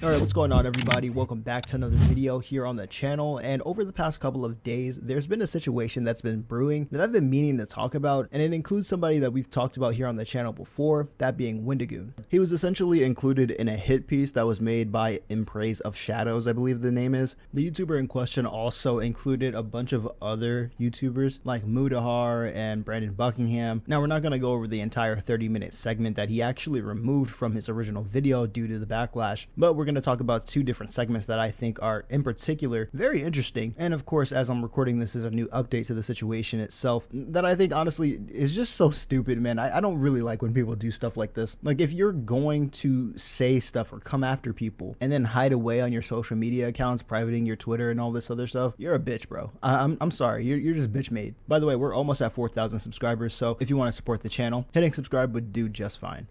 Alright, what's going on everybody? Welcome back to another video here on the channel. And over the past couple of days, there's been a situation that's been brewing that I've been meaning to talk about, and it includes somebody that we've talked about here on the channel before, that being Wendigoon. He was essentially included in a hit piece that was made by In Praise of Shadows, I believe the name is. The YouTuber in question also included a bunch of other YouTubers like Mudahar and Brandon Buckingham. Now we're not going to go over the entire 30-minute segment that he actually removed from his original video due to the backlash, but we're going to talk about two different segments that I think are in particular very interesting. And of course, as I'm recording this, is a new update to the situation itself that I think honestly is just so stupid, man. I don't really like when people do stuff like this. Like, if you're going to say stuff or come after people and then hide away on your social media accounts, privating your Twitter and all this other stuff, you're a bitch, bro. I'm sorry, you're just bitch made. By the way, we're almost at 4,000 subscribers, so if you want to support the channel, hitting subscribe would do just fine.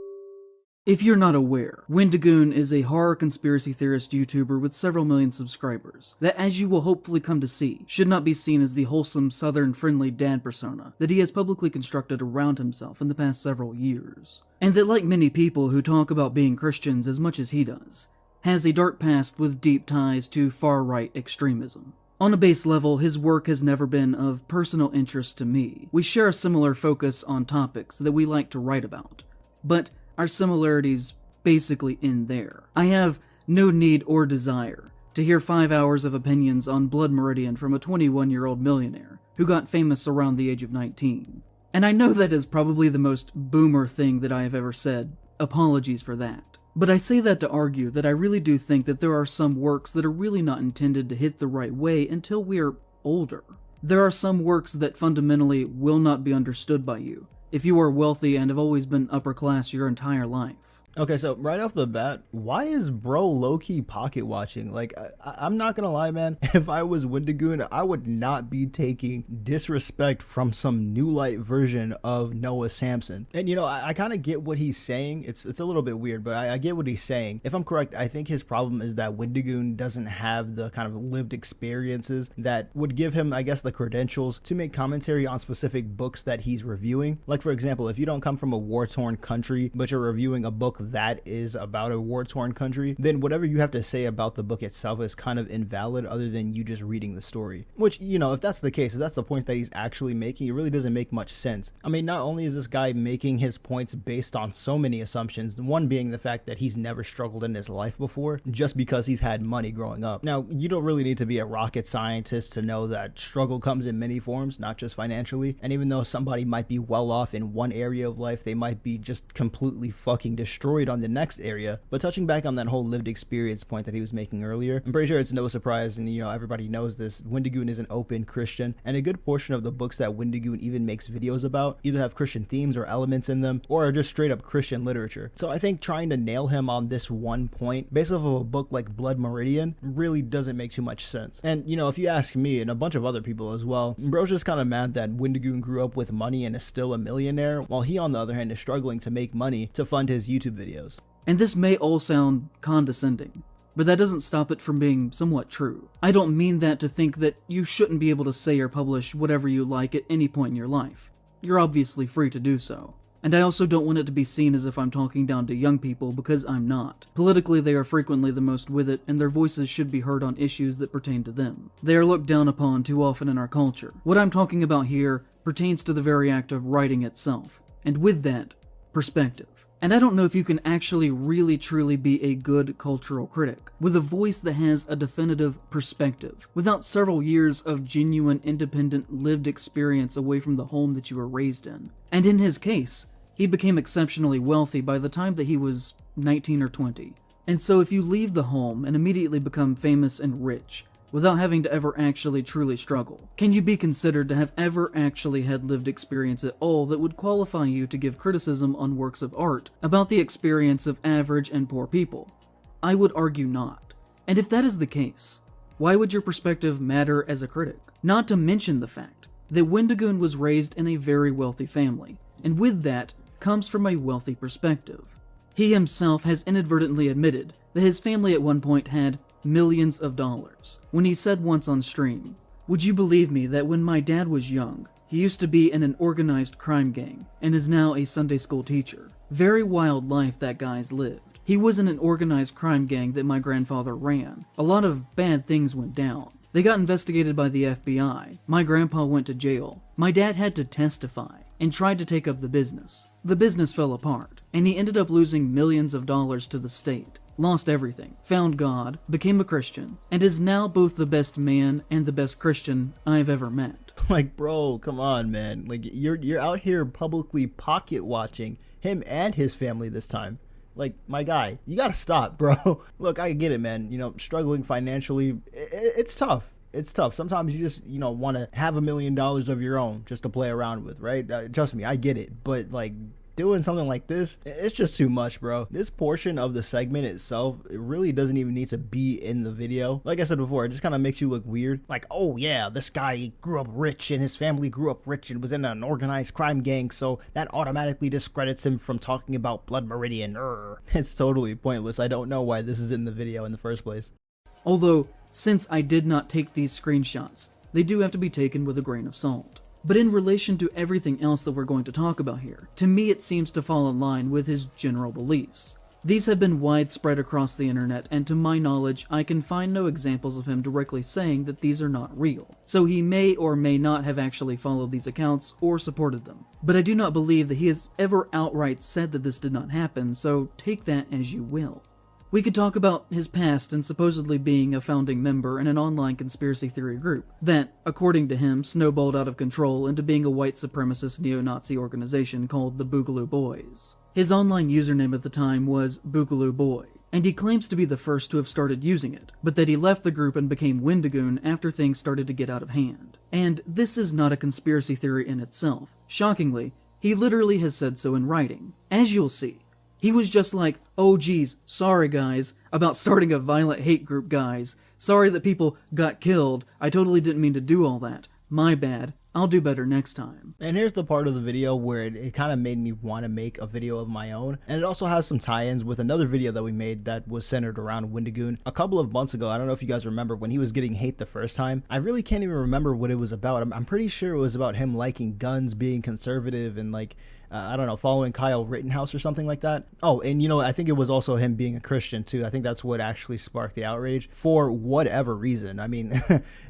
If you're not aware, Windigoon is a horror conspiracy theorist YouTuber with several million subscribers that, as you will hopefully come to see, should not be seen as the wholesome, southern, friendly dad persona that he has publicly constructed around himself in the past several years. And that, like many people who talk about being Christians as much as he does, has a dark past with deep ties to far-right extremism. On a base level, his work has never been of personal interest to me. We share a similar focus on topics that we like to write about, but our similarities basically end there. I have no need or desire to hear 5 hours of opinions on Blood Meridian from a 21-year-old millionaire who got famous around the age of 19. And I know that is probably the most boomer thing that I have ever said. Apologies for that. But I say that to argue that I really do think that there are some works that are really not intended to hit the right way until we're older. There are some works that fundamentally will not be understood by you if you are wealthy and have always been upper class your entire life. Okay, so right off the bat, why is bro low-key pocket watching? Like, I'm not gonna lie, man. If I was Windigoon, I would not be taking disrespect from some new light version of Noah Samson. And you know, I kind of get what he's saying. It's a little bit weird, but I get what he's saying. If I'm correct, I think his problem is that Windigoon doesn't have the kind of lived experiences that would give him, I guess, the credentials to make commentary on specific books that he's reviewing. Like, for example, if you don't come from a war-torn country, but you're reviewing a book that is about a war-torn country, then whatever you have to say about the book itself is kind of invalid other than you just reading the story. Which, you know, if that's the case, if that's the point that he's actually making, it really doesn't make much sense. I mean, not only is this guy making his points based on so many assumptions, one being the fact that he's never struggled in his life before just because he's had money growing up. Now, you don't really need to be a rocket scientist to know that struggle comes in many forms, not just financially. And even though somebody might be well off in one area of life, they might be just completely fucking destroyed on the next area. But touching back on that whole lived experience point that he was making earlier, I'm pretty sure it's no surprise, and you know, everybody knows this, Windigoon is an open Christian, and a good portion of the books that Windigoon even makes videos about either have Christian themes or elements in them, or are just straight up Christian literature. So I think trying to nail him on this one point based off of a book like Blood Meridian really doesn't make too much sense. And you know, if you ask me and a bunch of other people as well, bro's just kind of mad that Windigoon grew up with money and is still a millionaire, while he on the other hand is struggling to make money to fund his YouTube videos. And this may all sound condescending, but that doesn't stop it from being somewhat true. I don't mean that to think that you shouldn't be able to say or publish whatever you like at any point in your life. You're obviously free to do so. And I also don't want it to be seen as if I'm talking down to young people, because I'm not. Politically, they are frequently the most with it, and their voices should be heard on issues that pertain to them. They are looked down upon too often in our culture. What I'm talking about here pertains to the very act of writing itself, and with that, perspective. And I don't know if you can actually really truly be a good cultural critic with a voice that has a definitive perspective without several years of genuine, independent, lived experience away from the home that you were raised in. And in his case, he became exceptionally wealthy by the time that he was 19 or 20. And so if you leave the home and immediately become famous and rich, without having to ever actually truly struggle, can you be considered to have ever actually had lived experience at all that would qualify you to give criticism on works of art about the experience of average and poor people? I would argue not. And if that is the case, why would your perspective matter as a critic? Not to mention the fact that Windigoon was raised in a very wealthy family, and with that comes from a wealthy perspective. He himself has inadvertently admitted that his family at one point had millions of dollars, when he said once on stream, "Would you believe me that when my dad was young, he used to be in an organized crime gang and is now a Sunday school teacher? Very wild life that guy's lived." He was in an organized crime gang that my grandfather ran. A lot of bad things went down. They got investigated by the FBI. My grandpa went to jail. My dad had to testify and tried to take up the business. The business fell apart, and he ended up losing millions of dollars to the state. Lost everything, found God, became a Christian, and is now both the best man and the best Christian I've ever met. Like, bro, come on, man. Like, you're out here publicly pocket watching him and his family this time. Like, my guy, you gotta stop, bro. Look, I get it, man. You know, struggling financially, it's tough. It's tough. Sometimes you just, want to have $1 million of your own just to play around with, right? Trust me, I get it. But, like, doing something like this, it's just too much, bro. This portion of the segment itself, it really doesn't even need to be in the video. Like I said before, it just kind of makes you look weird. Like, oh yeah, this guy grew up rich and his family grew up rich and was in an organized crime gang, so that automatically discredits him from talking about Blood Meridian. It's totally pointless. I don't know why this is in the video in the first place. Although, since I did not take these screenshots, they do have to be taken with a grain of salt. But in relation to everything else that we're going to talk about here, to me it seems to fall in line with his general beliefs. These have been widespread across the internet, and to my knowledge, I can find no examples of him directly saying that these are not real. So he may or may not have actually followed these accounts or supported them. But I do not believe that he has ever outright said that this did not happen, so take that as you will. We could talk about his past and supposedly being a founding member in an online conspiracy theory group that, according to him, snowballed out of control into being a white supremacist neo-Nazi organization called the Boogaloo Boys. His online username at the time was Boogaloo Boy, and he claims to be the first to have started using it, but that he left the group and became Wendigoon after things started to get out of hand. And this is not a conspiracy theory in itself. Shockingly, he literally has said so in writing. As you'll see, he was just like, oh geez, sorry guys, about starting a violent hate group, guys. Sorry that people got killed. I totally didn't mean to do all that. My bad. I'll do better next time. And here's the part of the video where it kind of made me want to make a video of my own. And it also has some tie-ins with another video that we made that was centered around Windigoon a couple of months ago. I don't know if you guys remember when he was getting hate the first time. I really can't even remember what it was about. I'm pretty sure it was about him liking guns, being conservative, and like, I don't know, following Kyle Rittenhouse or something like that. Oh, and I think it was also him being a Christian too. I think that's what actually sparked the outrage for whatever reason. I mean,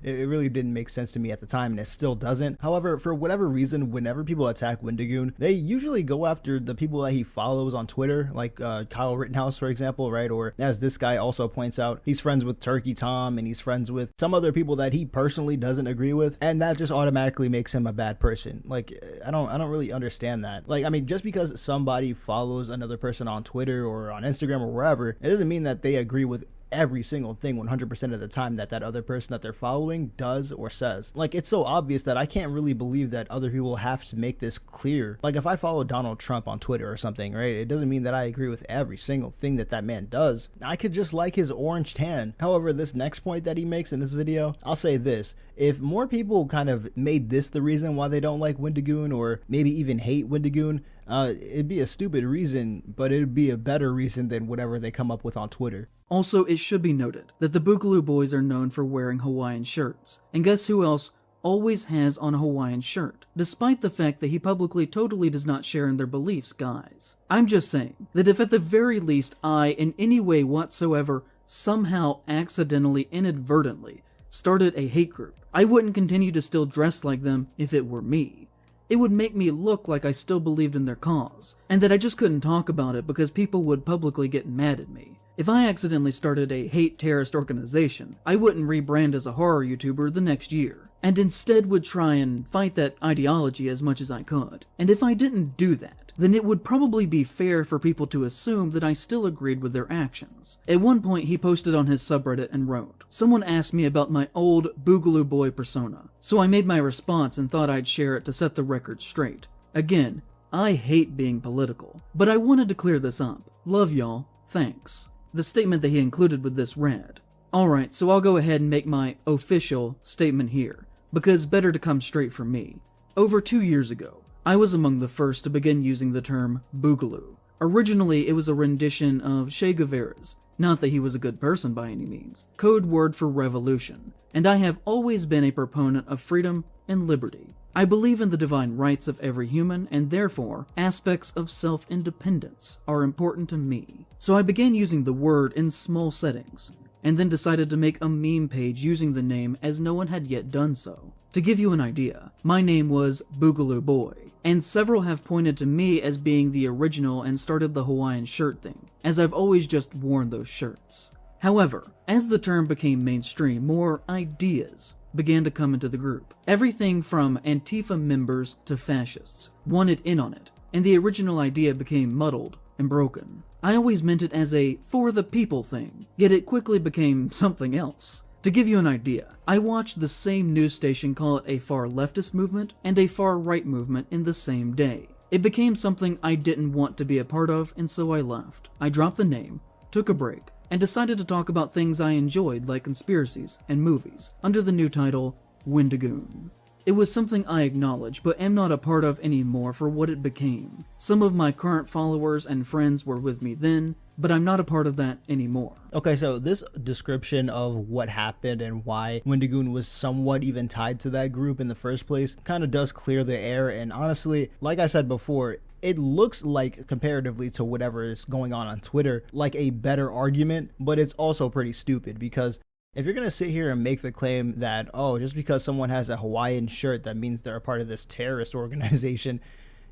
it really didn't make sense to me at the time, and it still doesn't. However, for whatever reason, whenever people attack Windigoon, they usually go after the people that he follows on Twitter, like Kyle Rittenhouse, for example, right? Or as this guy also points out, he's friends with Turkey Tom, and he's friends with some other people that he personally doesn't agree with, and that just automatically makes him a bad person. Like, I don't really understand that. Like, I mean, just because somebody follows another person on Twitter or on Instagram or wherever, it doesn't mean that they agree with every single thing 100% of the time that other person that they're following does or says. Like, it's so obvious that I can't really believe that other people have to make this clear. Like, if I follow Donald Trump on Twitter or something, right, it doesn't mean that I agree with every single thing that man does. I could just like his orange tan. However, this next point that he makes in this video, I'll say this: if more people kind of made this the reason why they don't like Windigoon, or maybe even hate Windigoon, it'd be a stupid reason, but it'd be a better reason than whatever they come up with on Twitter. Also, it should be noted that the Boogaloo Boys are known for wearing Hawaiian shirts. And guess who else always has on a Hawaiian shirt, despite the fact that he publicly totally does not share in their beliefs, guys. I'm just saying that if at the very least I, in any way whatsoever, somehow accidentally, inadvertently, started a hate group, I wouldn't continue to still dress like them if it were me. It would make me look like I still believed in their cause, and that I just couldn't talk about it because people would publicly get mad at me. If I accidentally started a hate terrorist organization, I wouldn't rebrand as a horror YouTuber the next year, and instead would try and fight that ideology as much as I could. And if I didn't do that, then it would probably be fair for people to assume that I still agreed with their actions. At one point, he posted on his subreddit and wrote, "Someone asked me about my old Boogaloo Boy persona, so I made my response and thought I'd share it to set the record straight. Again, I hate being political, but I wanted to clear this up. Love y'all, thanks." The statement that he included with this read, "Alright, so I'll go ahead and make my official statement here, because better to come straight from me. Over 2 years ago, I was among the first to begin using the term Boogaloo. Originally, it was a rendition of Che Guevara's, not that he was a good person by any means, code word for revolution, and I have always been a proponent of freedom and liberty. I believe in the divine rights of every human, and therefore, aspects of self-independence are important to me. So I began using the word in small settings, and then decided to make a meme page using the name as no one had yet done so. To give you an idea, my name was Boogaloo Boy, and several have pointed to me as being the original and started the Hawaiian shirt thing, as I've always just worn those shirts. However, as the term became mainstream, more ideas began to come into the group. Everything from Antifa members to fascists wanted in on it, and the original idea became muddled and broken. I always meant it as a for the people thing, yet it quickly became something else. To give you an idea, I watched the same news station call it a far leftist movement and a far right movement in the same day. It became something I didn't want to be a part of, and so I left. I dropped the name, took a break, and decided to talk about things I enjoyed like conspiracies and movies, under the new title, Wendigoon. It was something I acknowledge, but am not a part of anymore for what it became. Some of my current followers and friends were with me then, but I'm not a part of that anymore. Okay, so this description of what happened and why Wendigoon was somewhat even tied to that group in the first place kind of does clear the air, and honestly, like I said before, it looks like, comparatively to whatever is going on Twitter, like a better argument, but it's also pretty stupid because if you're going to sit here and make the claim that, oh, just because someone has a Hawaiian shirt, that means they're a part of this terrorist organization,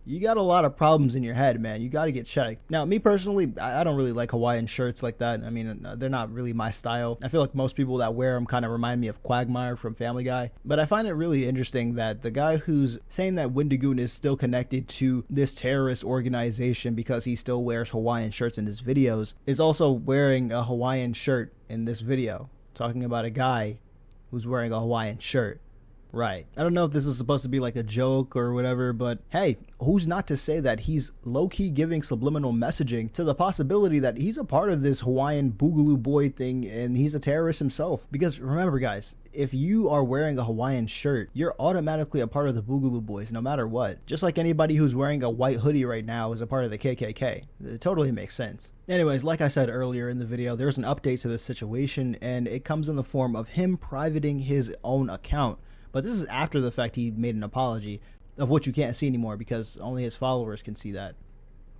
you got a lot of problems in your head, man. You got to get checked. Now, me personally, I don't really like Hawaiian shirts like that. I mean, they're not really my style. I feel like most people that wear them kind of remind me of Quagmire from Family Guy. But I find it really interesting that the guy who's saying that Windigoon is still connected to this terrorist organization because he still wears Hawaiian shirts in his videos is also wearing a Hawaiian shirt in this video, talking about a guy who's wearing a Hawaiian shirt. Right. I don't know if this is supposed to be like a joke or whatever, but hey, who's not to say that he's low-key giving subliminal messaging to the possibility that he's a part of this Hawaiian Boogaloo Boy thing and he's a terrorist himself? Because remember, guys, if you are wearing a Hawaiian shirt, you're automatically a part of the Boogaloo Boys no matter what. Just like anybody who's wearing a white hoodie right now is a part of the KKK. It totally makes sense. Anyways, like I said earlier in the video, there's an update to this situation, and it comes in the form of him privating his own account. But this is after the fact he made an apology, of which you can't see anymore because only his followers can see that.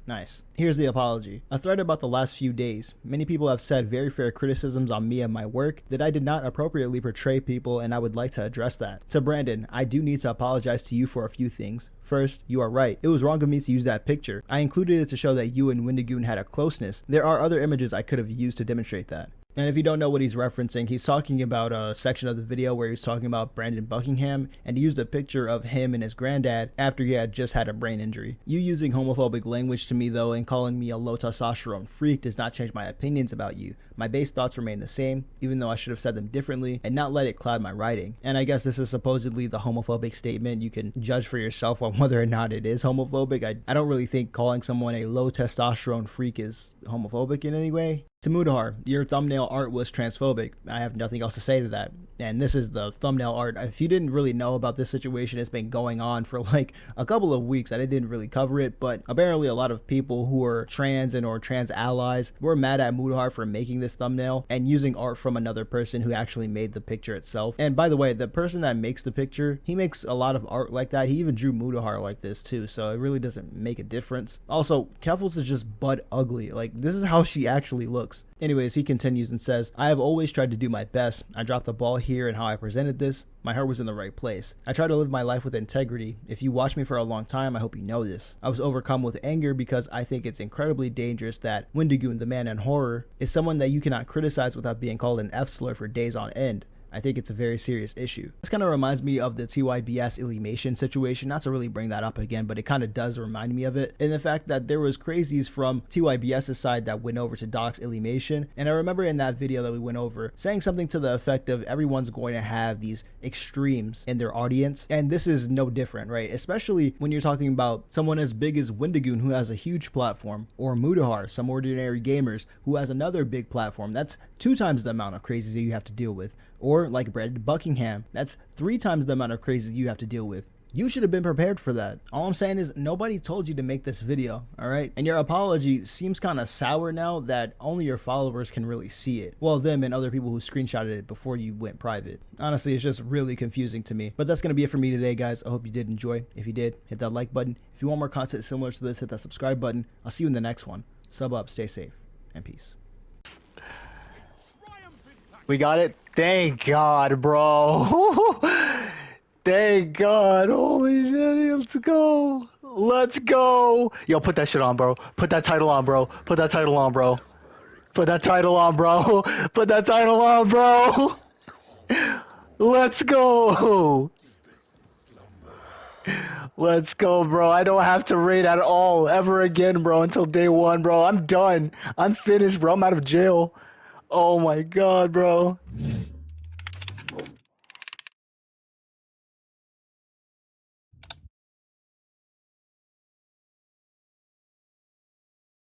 Nice. Here's the apology. A thread about the last few days. Many people have said very fair criticisms on me and my work, that I did not appropriately portray people, and I would like to address that. To Brandon, I do need to apologize to you for a few things. First, you are right. It was wrong of me to use that picture. I included it to show that you and Windigoon had a closeness. There are other images I could have used to demonstrate that. And if you don't know what he's referencing, he's talking about a section of the video where he's talking about Brandon Buckingham, and he used a picture of him and his granddad after he had just had a brain injury. You using homophobic language to me though and calling me a low testosterone freak does not change my opinions about you. My base thoughts remain the same, even though I should have said them differently and not let it cloud my writing. And I guess this is supposedly the homophobic statement. You can judge for yourself on whether or not it is homophobic. I don't really think calling someone a low testosterone freak is homophobic in any way. To Mudahar, your thumbnail art was transphobic. I have nothing else to say to that. And this is the thumbnail art. If you didn't really know about this situation, it's been going on for like a couple of weeks. I didn't really cover it, but apparently a lot of people who are trans and or trans allies were mad at Mudahar for making this thumbnail and using art from another person who actually made the picture itself. And by the way, the person that makes the picture, he makes a lot of art like that. He even drew Mudahar like this too, so it really doesn't make a difference. Also, Keffels is just butt ugly. Like, this is how she actually looks. Anyways, he continues and says, I have always tried to do my best. I dropped the ball here in how I presented this. My heart was in the right place. I try to live my life with integrity. If you watch me for a long time, I hope you know this. I was overcome with anger because I think it's incredibly dangerous that Windigoon, the man in horror, is someone that you cannot criticize without being called an F-slur for days on end. I think it's a very serious issue. This kind of reminds me of the TYBS Illymation situation, not to really bring that up again, but it kind of does remind me of it, in the fact that there was crazies from TYBS's side that went over to dox Illymation, and I remember in that video that we went over, saying something to the effect of everyone's going to have these extremes in their audience, and this is no different, right? Especially when you're talking about someone as big as Windigoon, who has a huge platform, or Mudahar, some ordinary gamers, who has another big platform. That's 2 times the amount of crazies that you have to deal with. Or like Brandon Buckingham, that's 3 times the amount of crazy you have to deal with. You should have been prepared for that. All I'm saying is nobody told you to make this video, all right? And your apology seems kind of sour now that only your followers can really see it. Well, them and other people who screenshotted it before you went private. Honestly, it's just really confusing to me. But that's going to be it for me today, guys. I hope you did enjoy. If you did, hit that like button. If you want more content similar to this, hit that subscribe button. I'll see you in the next one. Sub up, stay safe, and peace. We got it. Thank God, bro. Thank God. Holy shit. Let's go. Let's go. Yo, put that shit on, bro. Put that title on, bro. Put that title on, bro. Put that title on, bro. Put that title on, bro. Let's go. Let's go, bro. I don't have to raid at all ever again, bro, until day 1, bro. I'm done. I'm finished, bro. I'm out of jail. Oh my God, bro.